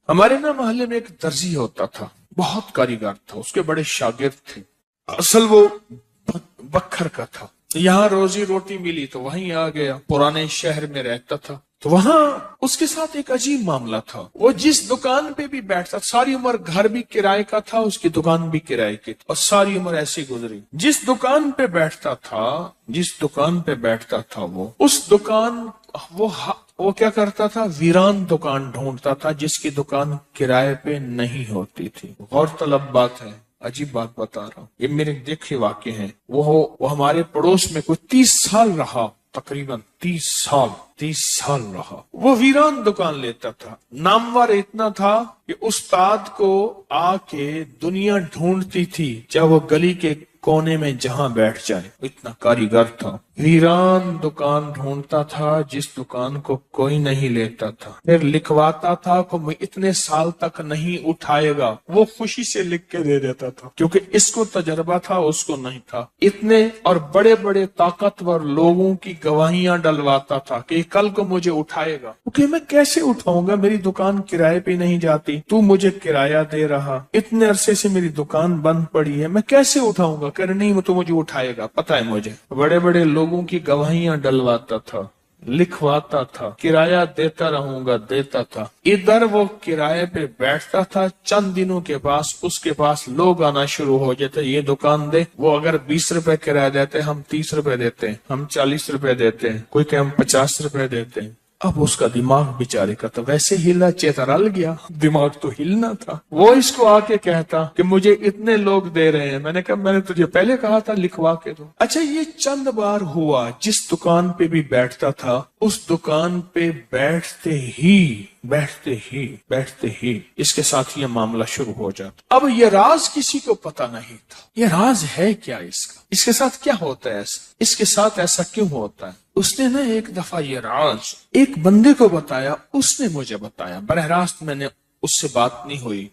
ہمارے نا محلے میں ایک درزی ہوتا تھا، بہت کاریگر تھا، اس کے بڑے شاگرد تھے۔ اصل وہ بکھر کا تھا، یہاں روزی روٹی ملی تو وہیں آ گیا، پرانے شہر میں رہتا تھا۔ تو وہاں اس کے ساتھ ایک عجیب معاملہ تھا، وہ جس دکان پہ بھی بیٹھتا، ساری عمر گھر بھی کرائے کا تھا، اس کی دکان بھی کرائے کی تھی، اور ساری عمر ایسی گزری۔ جس دکان پہ بیٹھتا تھا وہ اس دکان وہ کیا کرتا تھا، ویران دکان ڈھونڈتا تھا جس کی دکان کرائے پہ نہیں ہوتی تھی۔ غور طلب بات ہے، عجیب بات بتا رہا ہوں، یہ میرے دیکھے واقع ہیں۔ وہ ہمارے پڑوس میں کوئی 30 سال رہا، تقریباً 30 سال رہا۔ وہ ویران دکان لیتا تھا، نامور اتنا تھا کہ استاد کو آ کے دنیا ڈھونڈتی تھی، چاہے وہ گلی کے کونے میں جہاں بیٹھ جائے، اتنا کاریگر تھا۔ ویران دکان ڈھونڈتا تھا جس دکان کو کوئی نہیں لیتا تھا، پھر لکھواتا تھا کہ میں اتنے سال تک نہیں اٹھائے گا، وہ خوشی سے لکھ کے دے دیتا تھا، کیونکہ اس کو تجربہ تھا، اس کو نہیں تھا۔ اتنے اور بڑے بڑے طاقتور لوگوں کی گواہیاں ڈلواتا تھا کہ کل کو مجھے اٹھائے گا، کیونکہ میں کیسے اٹھاؤں گا، میری دکان کرائے پہ نہیں جاتی، تو مجھے کرایہ دے رہا، اتنے عرصے سے میری دکان بند پڑی ہے، میں کیسے اٹھاؤں گا؟ کہ نہیں، وہ تو مجھے اٹھائے گا، پتہ ہے مجھے۔ بڑے بڑے لوگوں کی گواہیاں ڈلواتا تھا، لکھواتا تھا، کرایہ دیتا رہوں گا، دیتا تھا۔ ادھر وہ کرائے پہ بیٹھتا تھا، چند دنوں کے پاس اس کے پاس لوگ آنا شروع ہو جاتے، یہ دکان دے، وہ اگر 20 روپے کرایہ دیتے، ہم 30 روپے دیتے ہیں، ہم 40 روپے دیتے ہیں، کوئی کہ ہم 50 روپے دیتے ہیں۔ اب اس کا دماغ بیچارے کا تو ویسے ہلا، چیترل گیا، دماغ تو ہلنا تھا۔ وہ اس کو آ کے کہتا کہ مجھے اتنے لوگ دے رہے ہیں، میں نے کہا میں نے تجھے پہلے کہا تھا لکھوا کے دو۔ اچھا، یہ چند بار ہوا، جس دکان پہ بھی بیٹھتا تھا، اس دکان پہ بیٹھتے ہی اس کے ساتھ یہ معاملہ شروع ہو جاتا۔ اب یہ راز کسی کو پتا نہیں تھا، یہ راز ہے کیا اس کا، اس کے ساتھ کیا ہوتا ہے، اس کے ساتھ ایسا کیوں ہوتا ہے؟ اس نے نا ایک دفعہ یہ راز ایک بندے کو بتایا، اس نے مجھے بتایا، براہ راست میں نے اس سے بات نہیں ہوئی،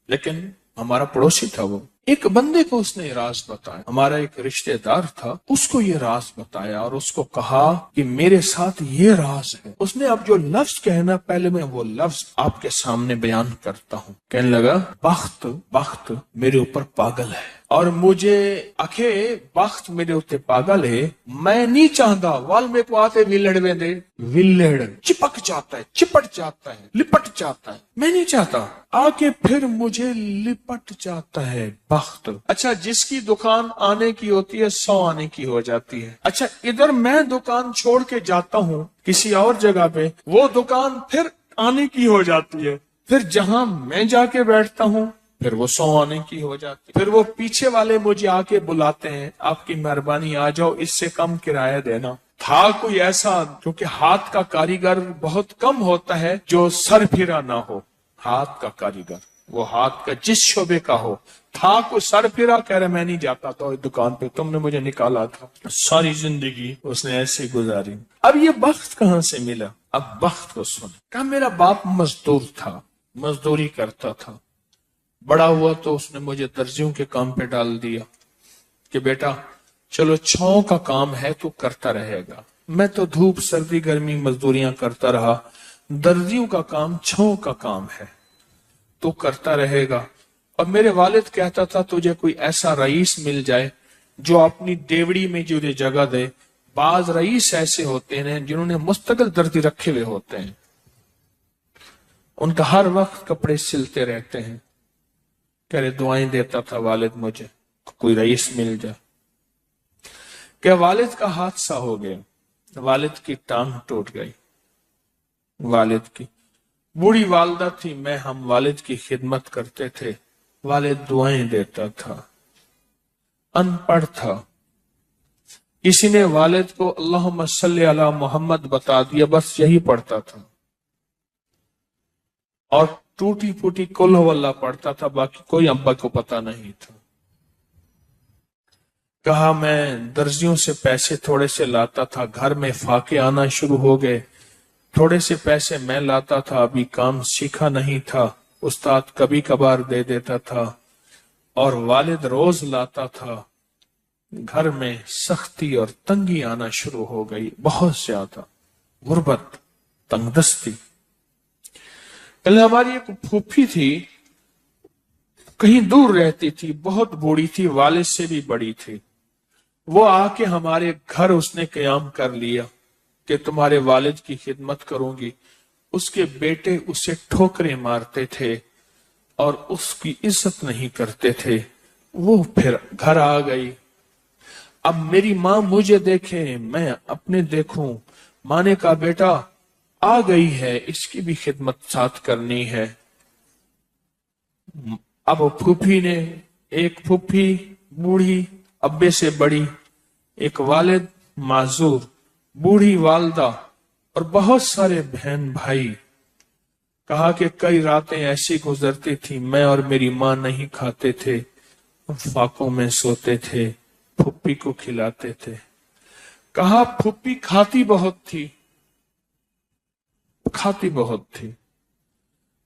لیکن ہمارا پڑوسی تھا وہ، ایک بندے کو اس نے یہ راز بتایا، ہمارا ایک رشتہ دار تھا، اس کو یہ راز بتایا اور اس کو کہا کہ میرے ساتھ یہ راز ہے۔ اس نے اب جو لفظ کہنا، پہلے میں وہ لفظ آپ کے سامنے بیان کرتا ہوں۔ کہنے لگا، بخت میرے اوپر پاگل ہے، اور مجھے اکھے بخت میرے اوپر پاگل ہے، میں نہیں چاہتا وال میں کو آتے ویلڑ دے، ویلڑ چپک جاتا ہے، چپٹ جاتا ہے، لپٹ جاتا ہے، میں نہیں چاہتا، آ کے پھر مجھے لپٹ جاتا ہے بخت۔ اچھا، جس کی دکان آنے کی ہوتی ہے 100 آنے کی ہو جاتی ہے۔ اچھا، ادھر میں دکان چھوڑ کے جاتا ہوں کسی اور جگہ پہ، وہ دکان پھر آنے کی ہو جاتی ہے، پھر جہاں میں جا کے بیٹھتا ہوں پھر وہ 100 آنے کی ہو جاتی، پھر وہ پیچھے والے مجھے آ کے بلاتے ہیں، آپ کی مہربانی آ جاؤ، اس سے کم کرایہ دینا۔ تھا کوئی ایسا، کیونکہ ہاتھ کا کاریگر بہت کم ہوتا ہے جو سر پھرا نہ ہو، ہاتھ کا کاریگر وہ ہاتھ کا جس شعبے کا ہو، تھا کوئی سر پھرا، کہہ رہے میں نہیں جاتا تو دکان پہ، تم نے مجھے نکالا تھا۔ ساری زندگی اس نے ایسے گزاری۔ اب یہ بخت کہاں سے ملا؟ اب بخت کو سن، کہا میرا باپ مزدور تھا، مزدوری کرتا تھا، بڑا ہوا تو اس نے مجھے درزیوں کے کام پہ ڈال دیا کہ بیٹا چلو چھاؤں کا کام ہے تو کرتا رہے گا۔ میں تو دھوپ سردی گرمی مزدوریاں کرتا رہا، درزیوں کا کام چھاؤں کا کام ہے تو کرتا رہے گا۔ اور میرے والد کہتا تھا تجھے کوئی ایسا رئیس مل جائے جو اپنی دیوڑی میں تجھے جگہ دے۔ بعض رئیس ایسے ہوتے ہیں جنہوں نے مستقل درزی رکھے ہوئے ہوتے ہیں، ان کا ہر وقت کپڑے سلتے رہتے ہیں۔ کہہ رہے دعائیں دیتا تھا والد مجھے کوئی رئیس مل جائے۔ کہ والد کا حادثہ ہو گیا، والد کی ٹانگ ٹوٹ گئی، والد کی بوڑھی والدہ تھی، میں ہم والد کی خدمت کرتے تھے، والد دعائیں دیتا تھا، ان پڑھ تھا، کسی نے والد کو اللہم صلی علی محمد بتا دیا، بس یہی پڑھتا تھا، اور ٹوٹی پھوٹی قل ہو اللہ پڑھتا تھا، باقی کوئی ابا کو پتا نہیں تھا۔ کہا میں درزیوں سے پیسے تھوڑے سے لاتا تھا، گھر میں فاقے آنا شروع ہو گئے، تھوڑے سے پیسے میں لاتا تھا، ابھی کام سیکھا نہیں تھا، استاد کبھی کبھار دے دیتا تھا، اور والد روز لاتا تھا، گھر میں سختی اور تنگی آنا شروع ہو گئی، بہت زیادہ غربت، تنگ دستی۔ پہلے ہماری ایک پھوپھی تھی، کہیں دور رہتی تھی، بہت بوڑھی تھی، والد سے بھی بڑی تھی. وہ آ کے ہمارے گھر اس نے قیام کر لیا کہ تمہارے والد کی خدمت کروں گی. اس کے بیٹے اسے ٹھوکریں مارتے تھے اور اس کی عزت نہیں کرتے تھے. وہ پھر گھر آ گئی. اب میری ماں مجھے دیکھے، میں اپنے دیکھوں. ماں نے کہا بیٹا آ گئی ہے، اس کی بھی خدمت ساتھ کرنی ہے. اب پھوپھی نے، ایک پھوپھی بوڑھی ابے سے بڑی، ایک والد معذور، بوڑھی والدہ اور بہت سارے بہن بھائی. کہا کہ کئی راتیں ایسی گزرتی تھی میں اور میری ماں نہیں کھاتے تھے، فاقوں میں سوتے تھے، پھوپھی کو کھلاتے تھے. کہا پھوپھی کھاتی بہت تھی، کھاتی بہت تھی.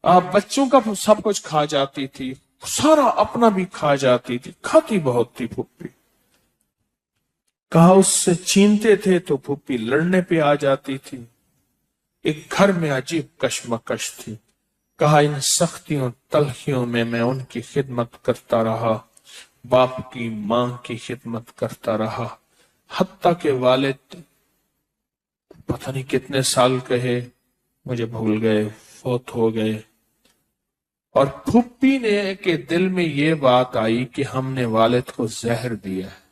آپ بچوں کا سب کچھ کھا جاتی تھی، سارا اپنا بھی کھا جاتی تھی، کھاتی بہت تھی پھوپھی. کہا اس سے چھینتے تھے تو پھوپھی لڑنے پہ آ جاتی تھی. ایک گھر میں عجیب کشمکش تھی. کہا ان سختیوں تلخیوں میں ان کی خدمت کرتا رہا، باپ کی ماں کی خدمت کرتا رہا، حتیٰ کہ والد پتہ نہیں کتنے سال کہے مجھے بھول گئے، فوت ہو گئے. اور پھوپھی نے کے دل میں یہ بات آئی کہ ہم نے والد کو زہر دیا ہے.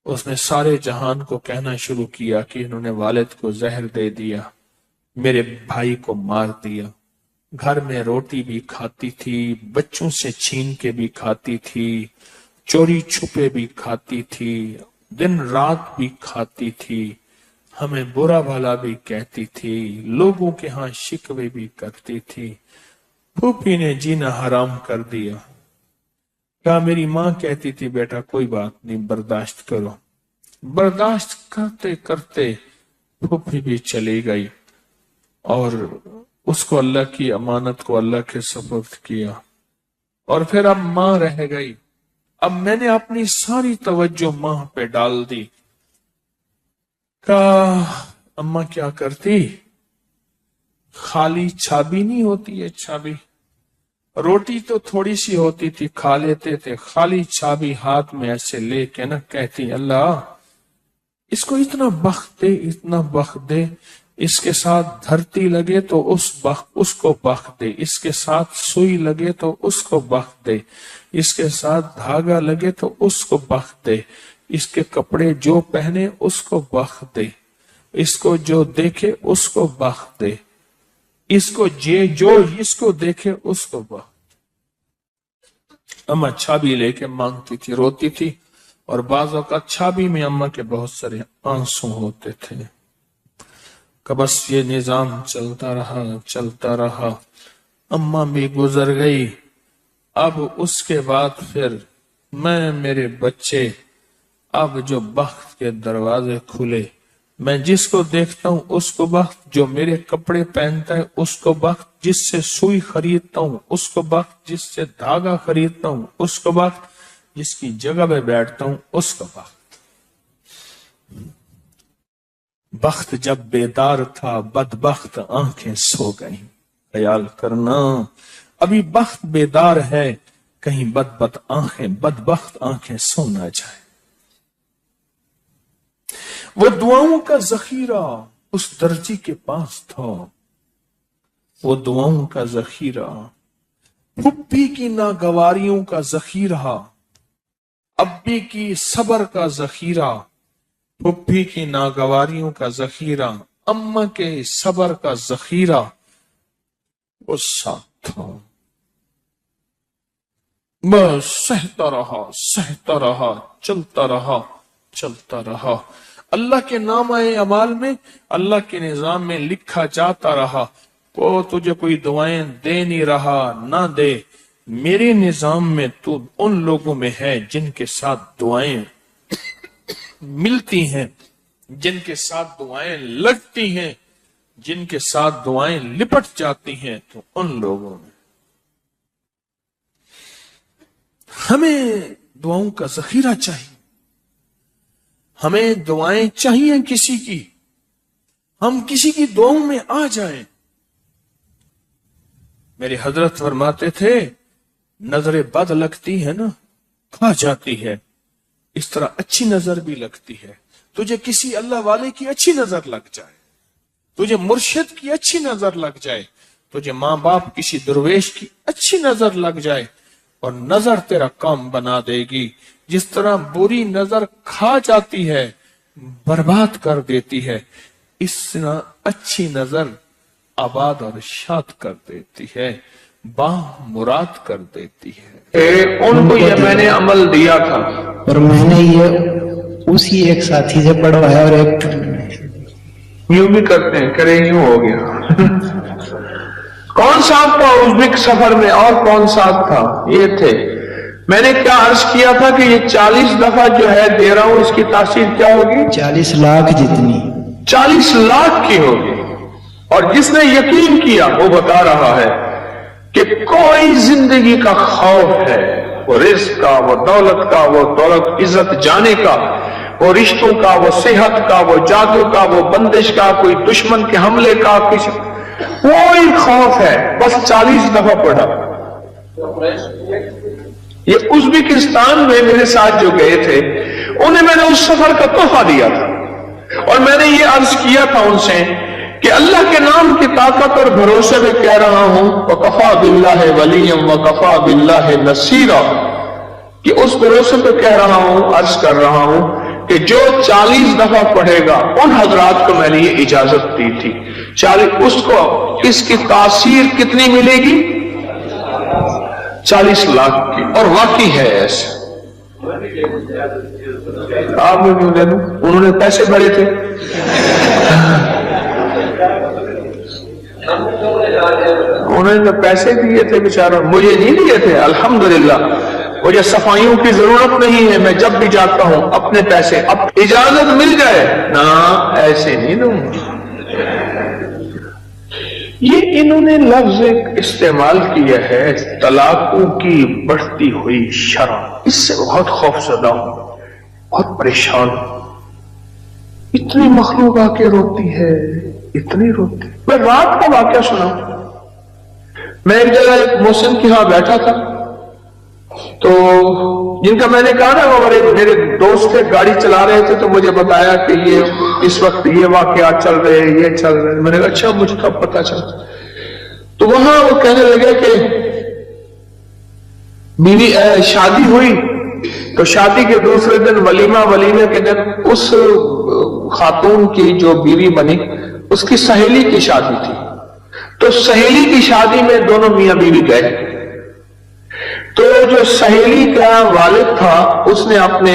اس نے سارے جہان کو کہنا شروع کیا کہ انہوں نے والد کو زہر دے دیا، میرے بھائی کو مار دیا. گھر میں روٹی بھی کھاتی تھی، بچوں سے چھین کے بھی کھاتی تھی، چوری چھپے بھی کھاتی تھی، دن رات بھی کھاتی تھی، ہمیں برا بھلا بھی کہتی تھی، لوگوں کے ہاں شکوے بھی کرتی تھی. پھوپھی نے جینا حرام کر دیا. کہا میری ماں کہتی تھی بیٹا کوئی بات نہیں، برداشت کرو. برداشت کرتے کرتے پھوپھی بھی چلی گئی اور اس کو اللہ کی امانت کو اللہ کے سپرد کیا. اور پھر اب ماں رہ گئی. اب میں نے اپنی ساری توجہ ماں پہ ڈال دی. کہا اماں کیا کرتی، خالی چھابی نہیں ہوتی ہے، چھابی روٹی تو تھوڑی سی ہوتی تھی کھا لیتے تھے، خالی چھابی ہاتھ میں ایسے لے کے نا کہتی اللہ اس کو اتنا بخت دے، اتنا بخت دے، اس کے ساتھ دھرتی لگے تو اس کو بخت دے، اس کے ساتھ سوئی لگے تو اس کو بخت دے، اس کے ساتھ دھاگا لگے تو اس کو بخت دے، اس کے کپڑے جو پہنے اس کو بخت دے، اس کو جو دیکھے اس کو بخت دے، اس کو جو اس کو دیکھے اس کو بخت. اماں چھابی لے کے مانگتی تھی، روتی تھی، اور بعض اوقات چھابی میں اماں کے بہت سارے آنسو ہوتے تھے. کہ بس یہ نظام چلتا رہا چلتا رہا. اماں بھی گزر گئی. اب اس کے بعد پھر میں، میرے بچے، اب جو بخت کے دروازے کھلے، میں جس کو دیکھتا ہوں اس کو بخت، جو میرے کپڑے پہنتا ہے اس کو بخت، جس سے سوئی خریدتا ہوں اس کو بخت، جس سے دھاگا خریدتا ہوں اس کو بخت، جس کی جگہ پہ بیٹھتا ہوں اس کو بخت. بخت جب بیدار تھا بدبخت آنکھیں سو گئیں. خیال کرنا ابھی بخت بیدار ہے، کہیں بدبخت آنکھیں سو نہ جائیں. وہ دعاؤں کا ذخیرہ اس درجی کے پاس تھا، وہ دعاؤں کا ذخیرہ، پھوپھی کی ناگواریوں کا ذخیرہ، ابی کی صبر کا ذخیرہ، پھوپھی کی ناگواریوں کا ذخیرہ، اماں کے صبر کا ذخیرہ وہ ساتھ تھا. بس سہتا رہا، چلتا رہا. اللہ کے نامہ اعمال میں، اللہ کے نظام میں لکھا جاتا رہا. وہ تجھے کوئی دعائیں دے نہیں رہا، نہ دے، میرے نظام میں تو ان لوگوں میں ہے جن کے ساتھ دعائیں ملتی ہیں، جن کے ساتھ دعائیں لگتی ہیں، جن کے ساتھ دعائیں لپٹ جاتی ہیں، تو ان لوگوں میں. ہمیں دعاؤں کا ذخیرہ چاہیے، ہمیں دعائیں چاہیے کسی کی، ہم کسی کی دعاؤں میں آ جائیں. میرے حضرت فرماتے تھے نظر بد لگتی ہے نا کھا جاتی ہے، اس طرح اچھی نظر بھی لگتی ہے۔ تجھے کسی اللہ والے کی اچھی نظر لگ جائے، تجھے مرشد کی اچھی نظر لگ جائے، تجھے ماں باپ کسی درویش کی اچھی نظر لگ جائے اور نظر تیرا کام بنا دے گی۔ جس طرح بری نظر کھا جاتی ہے، برباد کر دیتی ہے، اس طرح اچھی نظر آباد اور شاد کر دیتی ہے، مراد کر دیتی ہے۔ ان کو یہ میں نے عمل دیا تھا اور میں نے یہ اسی ایک ساتھی سے پڑھوایا اور ایک یوں بھی کرتے ہیں، کرے یوں ہو گیا۔ کون ساتھ تھا ازبک سفر میں اور کون ساتھ تھا؟ یہ تھے۔ میں نے کیا عرض کیا تھا کہ یہ 40 دفعہ جو ہے دے رہا ہوں، اس کی تاثیر کیا ہوگی؟ 40 لاکھ جتنی، 40 لاکھ کی ہوگی۔ اور جس نے یقین کیا وہ بتا رہا ہے کہ کوئی زندگی کا خوف ہے، وہ رزق کا، وہ دولت کا، وہ دولت عزت جانے کا، وہ رشتوں کا، وہ صحت کا، وہ جادو کا، وہ بندش کا، کوئی دشمن کے حملے کا، کسی کوئی خوف ہے، بس 40 دفعہ پڑھا۔ یہ ازبکستان میں میرے ساتھ جو گئے تھے انہیں میں نے اس سفر کا تحفہ دیا تھا، اور میں نے یہ عرض کیا تھا ان سے کہ اللہ کے نام کی طاقت اور بھروسے میں کہہ رہا ہوں وَقَفَى بِاللَّهِ وَلِيًّا وَقَفَى بِاللَّهِ نَصِيرًا، کہ اس بھروسے پہ کہہ رہا ہوں، عرض کر رہا ہوں کہ جو 40 دفعہ پڑھے گا، ان حضرات کو میں نے یہ اجازت دی تھی 40، اس کو اس کی تاثیر کتنی ملے گی؟ 40 لاکھ کی، اور واقعی ہے ایسے۔ آپ انہوں نے پیسے بھرے تھے، انہوں نے پیسے دیے تھے بیچاروں، مجھے نہیں دیے تھے۔ الحمدللہ مجھے صفائیوں کی ضرورت نہیں ہے، میں جب بھی جاتا ہوں اپنے پیسے، اب اجازت مل جائے نا ایسے نہیں دوں۔ یہ انہوں نے لفظ ایک استعمال کیا ہے طلاقوں کی بڑھتی ہوئی شرح، اس سے بہت خوف زدہ ہوں، بہت پریشان ہوں۔ اتنی مخلوق آ کے روتی ہے، اتنی روتی۔ میں رات کا واقعہ سنا، میں ایک جگہ ایک محسن کے ہاں بیٹھا تھا، تو جن کا میں نے کہا نا وہ میرے دوست کے گاڑی چلا رہے تھے، تو مجھے بتایا کہ یہ اس وقت یہ واقعات چل رہے ہیں، یہ چل رہے ہیں۔ میں نے کہا اچھا، مجھے کب پتا چلا؟ تو وہاں وہ کہنے لگے کہ میری شادی ہوئی، تو شادی کے دوسرے دن ولیمے کے دن اس خاتون کی جو بیوی بنی اس کی سہیلی کی شادی تھی، تو سہیلی کی شادی میں دونوں میاں بیوی گئے، تو جو سہیلی کا والد تھا اس نے اپنے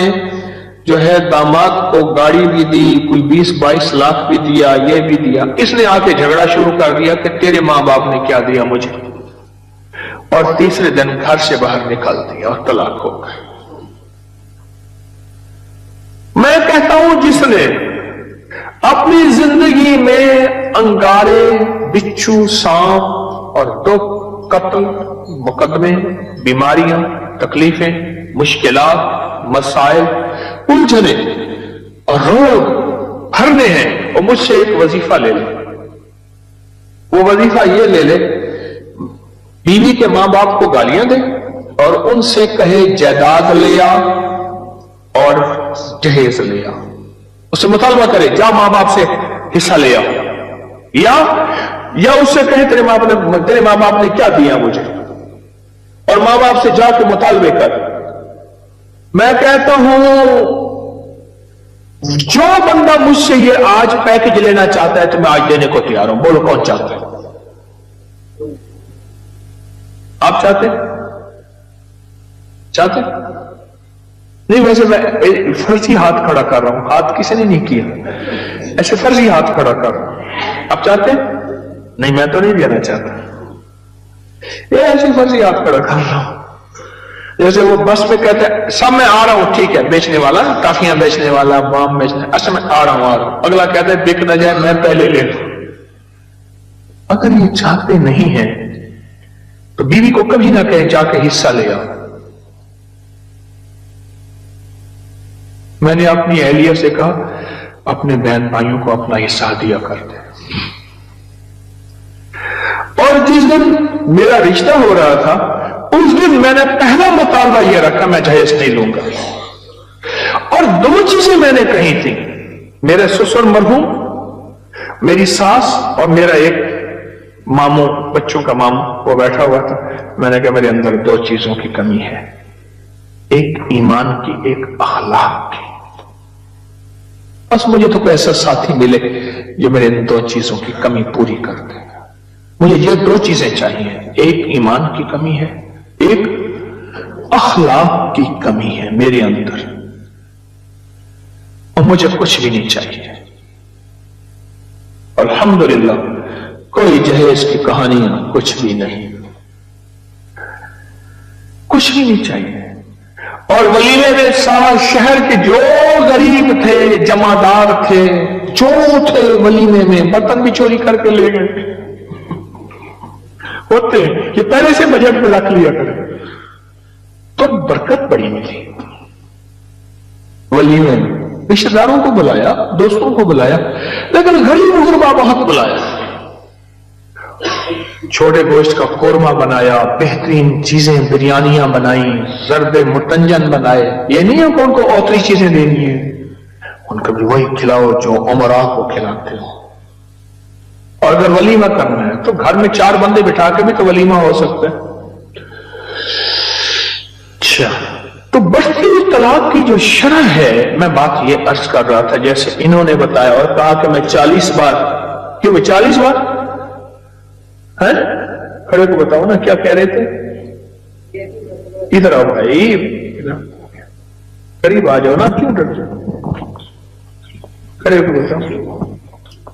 جو ہے داماد کو گاڑی بھی دی، کوئی 20-22 لاکھ بھی دیا، یہ بھی دیا۔ اس نے آ کے جھگڑا شروع کر دیا کہ تیرے ماں باپ نے کیا دیا مجھے، اور تیسرے دن گھر سے باہر نکال دیا اور طلاق ہو گئے۔ میں کہتا ہوں جس نے اپنی زندگی میں انگارے، بچھو، سانپ اور دکھ، قتل، مقدمے، بیماریاں، تکلیفیں، مشکلات، مسائل، الجھنے اور روگ بھرنے ہیں، اور مجھ سے ایک وظیفہ لے لے۔ وہ وظیفہ یہ لے لے، بیوی کے ماں باپ کو گالیاں دے اور ان سے کہے جائیداد لے آ اور جہیز لے آ، اس سے مطالبہ کرے جا ماں باپ سے حصہ لے آ، یا اس سے کہے تیرے ماں باپ نے کیا دیا مجھے، اور ماں باپ سے جا کے مطالبے کر۔ میں کہتا ہوں جو بندہ مجھ سے یہ آج پیکج لینا چاہتا ہے تو میں آج دینے کو تیار ہوں۔ بولو کون چاہتا ہے؟ آپ چاہتے نہیں؟ ویسے میں فرضی ہاتھ کھڑا کر رہا ہوں، ہاتھ کسی نے نہیں کیا، ایسے فرضی ہاتھ کھڑا کر رہا ہوں۔ آپ چاہتے نہیں؟ میں تو نہیں دینا چاہتا، یہ ایسے فرضی ہاتھ کھڑا کر رہا ہوں۔ جیسے وہ بس میں کہتے ہیں سب میں آ رہا ہوں، ٹھیک ہے، بیچنے والا، ٹافیاں بیچنے والا، بام بیچنے، اچھا میں آ رہا ہوں، اگلا کہتا ہے بک نہ جائے میں پہلے لے لوں۔ اگر یہ چاہتے نہیں ہیں تو بیوی کو کبھی نہ کہیں جا کے حصہ لے آؤ۔ میں نے اپنی اہلیہ سے کہا اپنے بہن بھائیوں کو اپنا حصہ دیا کرتے، اور اور جس دن میرا رشتہ ہو رہا تھا اس دن میں نے پہلا مطالبہ یہ رکھا میں جہیز نہیں لوں گا، اور 2 چیزیں میں نے کہی تھی، میرے سسر مرحوم، میری ساس اور میرا ایک ماموں، بچوں کا ماموں وہ بیٹھا ہوا تھا، میں نے کہا میرے اندر 2 چیزوں کی کمی ہے، ایک ایمان کی، ایک اخلاق کی، بس مجھے تو کوئی ایسا ساتھی ملے جو میرے ان 2 چیزوں کی کمی پوری کر دے گا، مجھے یہ 2 چیزیں چاہیے، ایک ایمان کی کمی ہے، ایک اخلاق کی کمی ہے میرے اندر، اور مجھے کچھ بھی نہیں چاہیے۔ الحمدللہ کوئی جہیز کی کہانیاں کچھ بھی نہیں، کچھ بھی نہیں چاہیے۔ اور ولیمے میں سارا شہر کے جو غریب تھے، جمعدار تھے، جو تھے ولیمے میں برتن بھی چوری کر کے لے گئے ہوتے، یہ پہلے سے بجٹ میں رکھ لیا کرے تو برکت بڑی ملی۔ ولیمے میں رشتہ داروں کو بلایا، دوستوں کو بلایا، لیکن غریب غربا بہت بلایا، چھوٹے گوشت کا قورمہ بنایا، بہترین چیزیں بریانیاں بنائی، زرد متنجن بنائے، یہ نہیں ہے کہ ان کو اوتری چیزیں دینی ہیں، ان کو بھی وہی کھلاؤ جو عمراء کو کھلاتے ہو۔ اور اگر ولیمہ کرنا ہے تو گھر میں 4 بندے بٹھا کے بھی تو ولیمہ ہو سکتا ہے۔ اچھا، تو بڑھتی ہوئی طلاق کی جو شرح ہے، میں بات یہ عرض کر رہا تھا جیسے انہوں نے بتایا اور کہا کہ میں 40 بار، کیوں 40 بار ہے؟ کھڑے کو بتاؤ نا کیا کہہ رہے تھے؟ ادھر آؤ بھائی، قریب آ جاؤ نا، کیوں ڈر جاؤ؟ کھڑے کو بتاؤ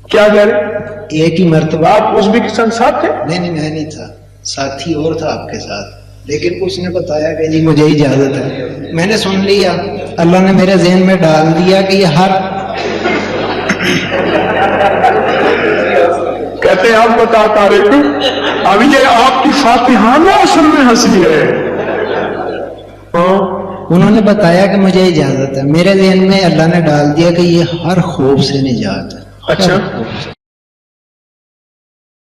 کیا کہہ رہے؟ ایک ہی مرتبہ آپ ازبکستان ساتھ تھے؟ نہیں میں نہیں تھا، ساتھی اور تھا آپ کے ساتھ، لیکن اس نے بتایا کہ جی مجھے اجازت ہے، میں نے سن لیا، اللہ نے میرے ذہن میں ڈال دیا کہ یہ ہر کہتے ہیں آپ بتاتا رہے تھے، ابھی یہ آپ کی فاتحانہ اصل میں ہنسی ہے۔ انہوں نے بتایا کہ مجھے اجازت ہے، میرے ذہن میں اللہ نے ڈال دیا کہ یہ ہر خوف سے نجات ہے۔ اچھا،